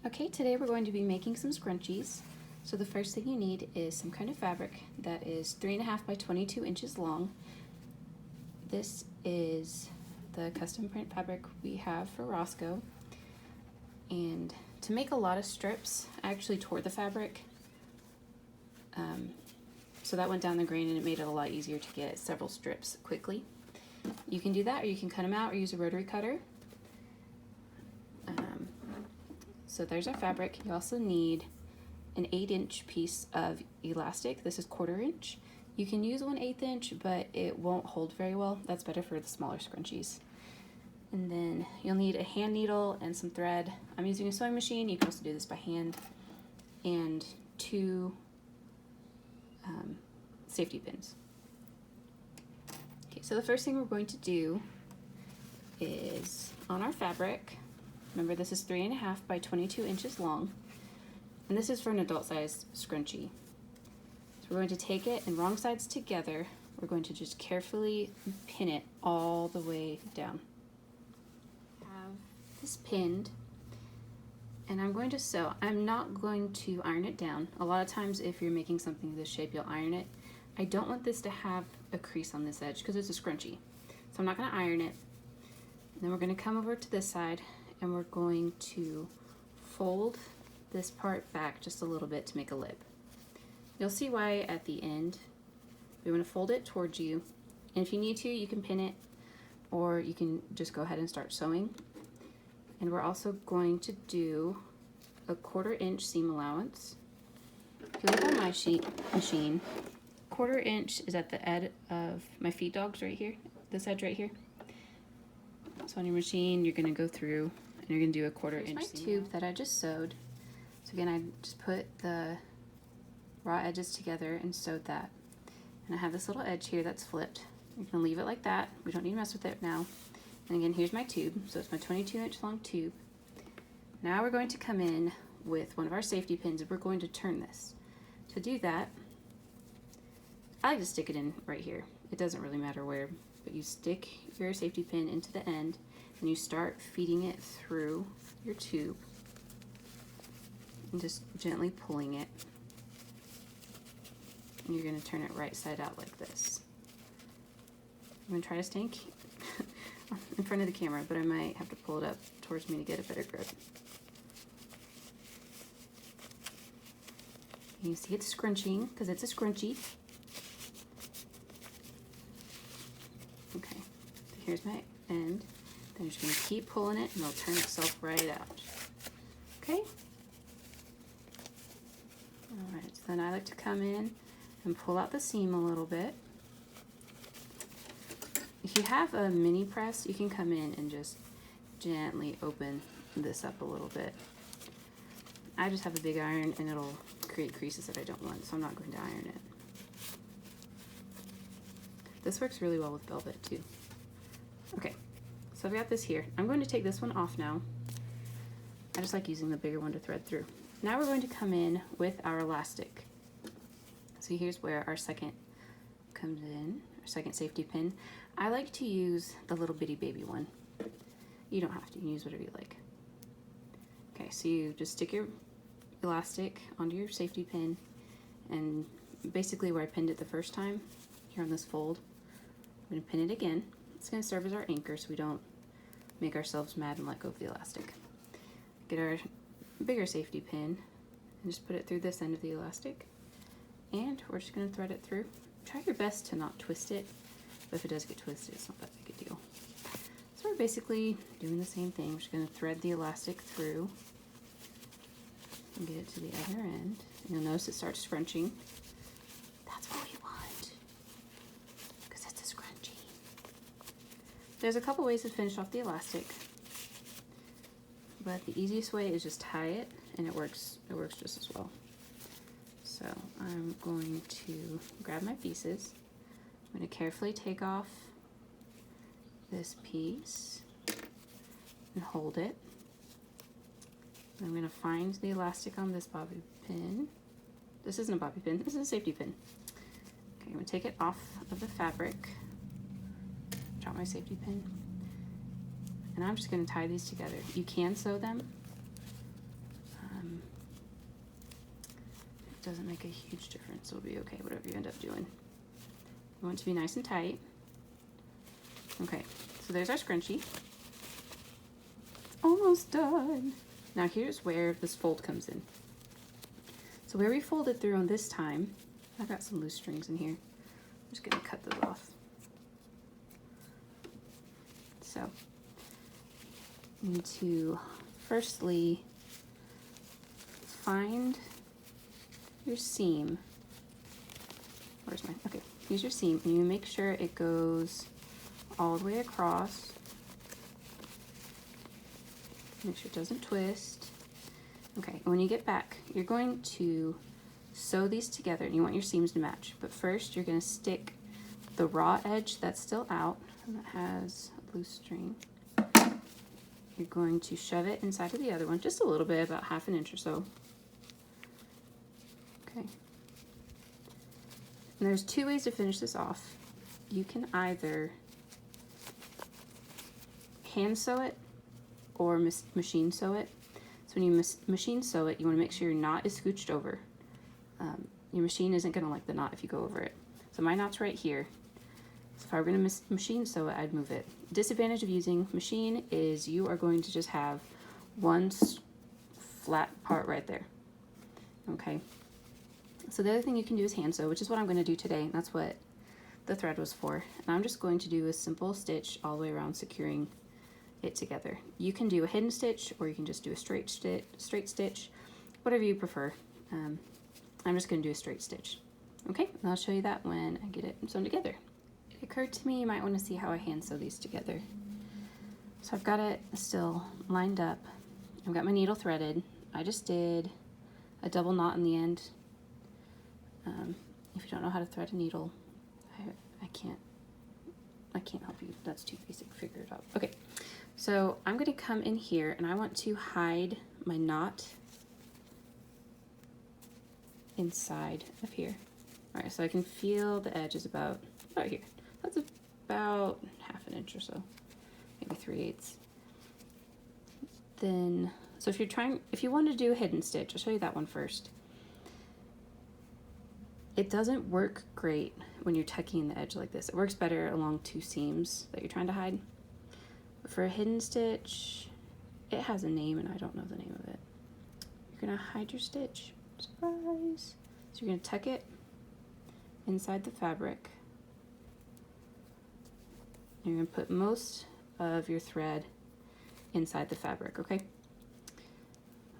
Okay, today we're going to be making some scrunchies. So the first thing you need is some kind of fabric that is 3.5 by 22 inches long. This is the custom print fabric we have for Roscoe. And to make a lot of strips, I actually tore the fabric. So that went down the grain and it made it a lot easier to get several strips quickly. You can do that, or you can cut them out or use a rotary cutter. So there's our fabric. You also need an 8-inch piece of elastic. This is 1/4 inch. You can use 1/8 inch, but it won't hold very well. That's better for the smaller scrunchies. And then you'll need a hand needle and some thread. I'm using a sewing machine. You can also do this by hand. And 2 safety pins. Okay, so the first thing we're going to do is on our fabric. Remember, this is 3.5 by 22 inches long, and this is for an adult size scrunchie. So we're going to take it and wrong sides together. We're going to just carefully pin it all the way down. Have this pinned, and I'm going to sew. I'm not going to iron it down. A lot of times if you're making something this shape, you'll iron it. I don't want this to have a crease on this edge because it's a scrunchie. So I'm not going to iron it. And then we're going to come over to this side and we're going to fold this part back just a little bit to make a lip. You'll see why at the end. We want to fold it towards you, and if you need to, you can pin it, or you can just go ahead and start sewing. And we're also going to do a 1/4 inch seam allowance. If you look on my machine, 1/4 inch is at the edge of my feed dogs right here, this edge right here. So on your machine, you're going to go through and you're going to do a 1/4 inch. Here's my tube that I just sewed. So again, I just put the raw edges together and sewed that. And I have this little edge here that's flipped. You're going to leave it like that. We don't need to mess with it now. And again, here's my tube. So it's my 22-inch long tube. Now we're going to come in with one of our safety pins and we're going to turn this. To do that, I like to stick it in right here. It doesn't really matter where, but you stick your safety pin into the end and you start feeding it through your tube and just gently pulling it. And you're going to turn it right side out like this. I'm going to try to stay in front of the camera, but I might have to pull it up towards me to get a better grip. And you see it's scrunching because it's a scrunchie. Okay, so here's my end. Then you're just going to keep pulling it and it'll turn itself right out. Okay? Alright, so then I like to come in and pull out the seam a little bit. If you have a mini press, you can come in and just gently open this up a little bit. I just have a big iron and it'll create creases that I don't want, so I'm not going to iron it. This works really well with velvet too. Okay, so I've got this here. I'm going to take this one off now. I just like using the bigger one to thread through. Now we're going to come in with our elastic. So here's where our second comes in, our second safety pin. I like to use the little bitty baby one. You don't have to, you can use whatever you like. Okay, so you just stick your elastic onto your safety pin, and basically where I pinned it the first time, here on this fold, I'm going to pin it again. It's going to serve as our anchor so we don't make ourselves mad and let go of the elastic. Get our bigger safety pin and just put it through this end of the elastic, and we're just going to thread it through. Try your best to not twist it, but if it does get twisted, it's not that big a deal. So we're basically doing the same thing. We're just going to thread the elastic through and get it to the other end. And you'll notice it starts scrunching. That's what we want, because it's a scrunchie. There's a couple ways to finish off the elastic, but the easiest way is just tie it, and it works just as well. So I'm going to grab my pieces. I'm going to carefully take off this piece and hold it. I'm going to find the elastic on this bobby pin. This isn't a bobby pin, this is a safety pin. Okay, I'm going to take it off of the fabric, drop my safety pin, and I'm just going to tie these together. You can sew them, doesn't make a huge difference. It'll be okay, whatever you end up doing. You want it to be nice and tight. Okay, so there's our scrunchie. It's almost done. Now here's where this fold comes in. So where we folded through on this time, I've got some loose strings in here. I'm just gonna cut those off. So you need to firstly find your seam. Where's mine? Okay, here's your seam, and you make sure it goes all the way across. Make sure it doesn't twist. Okay, and when you get back, you're going to sew these together, and you want your seams to match. But first, you're going to stick the raw edge that's still out, and that has a loose string. You're going to shove it inside of the other one, just a little bit, about 1/2 inch or so. Okay. And there's 2 ways to finish this off. You can either hand sew it or machine sew it. So when you machine sew it, you want to make sure your knot is scooched over. Your machine isn't going to like the knot if you go over it. So my knot's right here. So if I were going to machine sew it, I'd move it. Disadvantage of using machine is you are going to just have one flat part right there. Okay. So the other thing you can do is hand sew, which is what I'm going to do today. And that's what the thread was for. And I'm just going to do a simple stitch all the way around, securing it together. You can do a hidden stitch, or you can just do a straight stitch, whatever you prefer. I'm just going to do a straight stitch. Okay, and I'll show you that when I get it sewn together. It occurred to me you might want to see how I hand sew these together. So I've got it still lined up. I've got my needle threaded. I just did a double knot in the end. If you don't know how to thread a needle, I can't help you. That's too basic. Figure it out. Okay, so I'm going to come in here, and I want to hide my knot inside of here. All right, so I can feel the edge is about here. That's about 1/2 inch or so, maybe 3/8. Then, so if you want to do a hidden stitch, I'll show you that one first. It doesn't work great when you're tucking the edge like this. It works better along 2 seams that you're trying to hide. But for a hidden stitch, it has a name, and I don't know the name of it. You're gonna hide your stitch. Surprise! So you're gonna tuck it inside the fabric. And you're gonna put most of your thread inside the fabric, okay?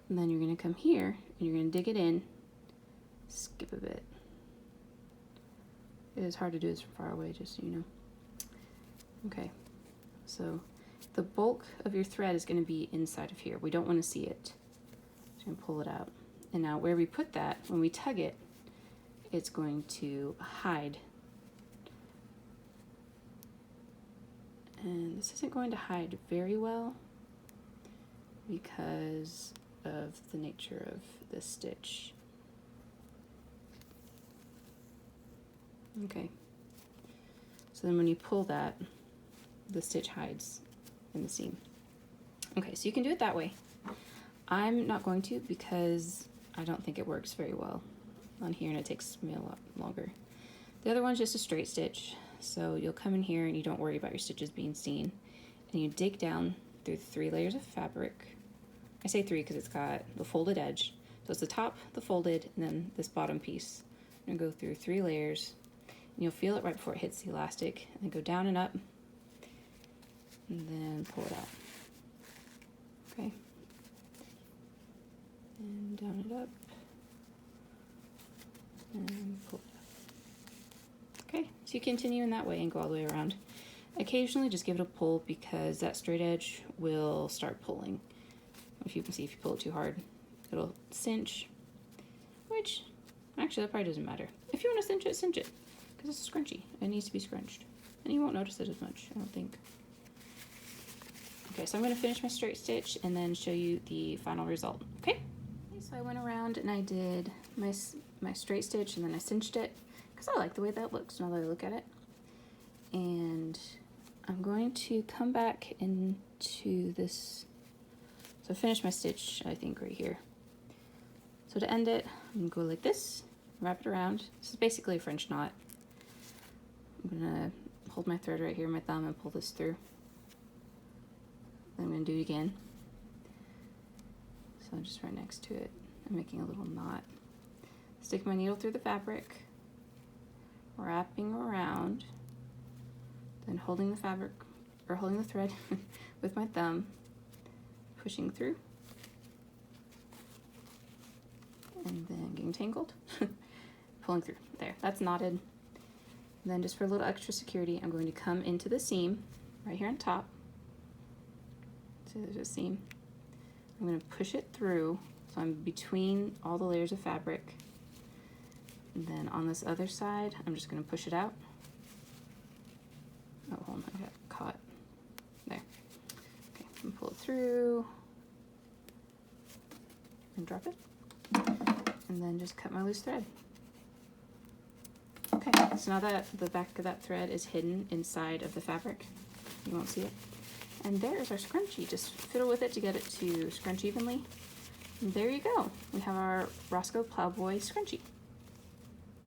And then you're gonna come here, and you're gonna dig it in, skip a bit. It is hard to do this from far away, just so you know. Okay, so the bulk of your thread is going to be inside of here. We don't want to see it. So I'm going to pull it out. And now where we put that, when we tug it, it's going to hide. And this isn't going to hide very well because of the nature of this stitch. Okay, so then when you pull that, the stitch hides in the seam. Okay, so you can do it that way. I'm not going to because I don't think it works very well on here, and it takes me a lot longer. The other one's just a straight stitch, so you'll come in here and you don't worry about your stitches being seen, and you dig down through 3 layers of fabric. I say 3 because it's got the folded edge. So it's the top, the folded, and then this bottom piece. I'm gonna go through 3 layers. And you'll feel it right before it hits the elastic, and then go down and up, and then pull it out. Okay, and down it up, and pull it up. Okay, so you continue in that way and go all the way around. Occasionally just give it a pull, because that straight edge will start pulling. If you can see, if you pull it too hard, it'll cinch, which actually that probably doesn't matter. If you want to cinch it. Because it's a scrunchie. It needs to be scrunched. And you won't notice it as much, I don't think. Okay, so I'm going to finish my straight stitch and then show you the final result. Okay? So I went around and I did my straight stitch, and then I cinched it because I like the way that looks now that I look at it. And I'm going to come back into this. So I finished my stitch, I think, right here. So to end it, I'm gonna go like this, wrap it around. This is basically a French knot. I'm gonna hold my thread right here, my thumb, and pull this through. Then I'm gonna do it again. So just right next to it, I'm making a little knot. Stick my needle through the fabric, wrapping around, then holding the fabric, or holding the thread with my thumb, pushing through, and then getting tangled, pulling through. There, that's knotted. And then just for a little extra security, I'm going to come into the seam right here on top. So there's a seam. I'm going to push it through, so I'm between all the layers of fabric. And then on this other side, I'm just going to push it out. Oh, hold on, I got caught. There. Okay, and pull it through, and drop it. And then just cut my loose thread. Okay, so now that the back of that thread is hidden inside of the fabric, you won't see it. And there's our scrunchie. Just fiddle with it to get it to scrunch evenly. And there you go. We have our Roscoe Plowboy scrunchie.